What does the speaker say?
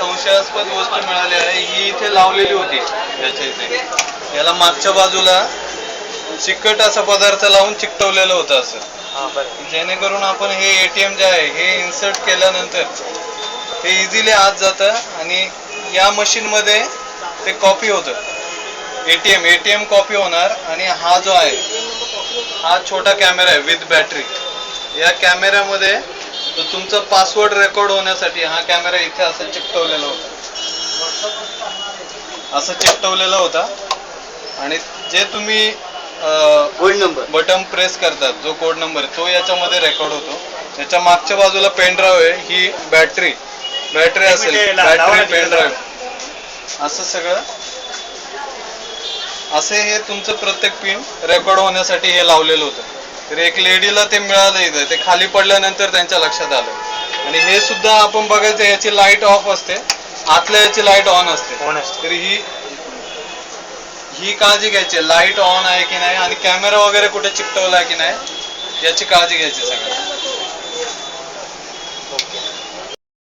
संशयास्पद वस्तू मिळाली आहे, ही इथे लावलेली होती याच्या इथे. याला मागच्या बाजूला चिकट असा पदार्थ लावून चिकटवलेलं होतं असं, जेणेकरून आपण हे एटीएम जे आहे हे इन्सर्ट केल्यानंतर हे इझिली आत जातं आणि या मशीन मध्ये ते कॉपी होतं. एटीएम कॉपी होणार. आणि हा जो आहे हा छोटा कॅमेरा आहे विथ बॅटरी. या कॅमेऱ्यामध्ये तुमचा पासवर्ड रेकॉर्ड होण्यासाठी हा कॅमेरा इथे असं चिकटवलेला होता. आणि जे तुम्ही कोड नंबर बटन प्रेस करतात, जो कोड नंबर तो याच्यामध्ये रेकॉर्ड होतो. त्याच्या मागच्या बाजूला पेन ड्राईव्ह आहे, ही बॅटरी असेल, बॅटरी पेन ड्राईव्ह, असं सगळं असे हे तुमचं प्रत्येक पिन रेकॉर्ड होण्यासाठी हे लावलेलं होतं. तर एक लेडीला ते मिळालं इथं, ते खाली पडल्यानंतर त्यांच्या लक्षात आलं. आणि हे सुद्धा आपण बघायचं, याची लाईट ऑफ असते, आतल्या याची लाईट ऑन असते. तर ही काळजी घ्यायची, लाईट ऑन आहे की नाही आणि कॅमेरा वगैरे कुठे चिकटवला आहे की नाही याची काळजी घ्यायची सगळं.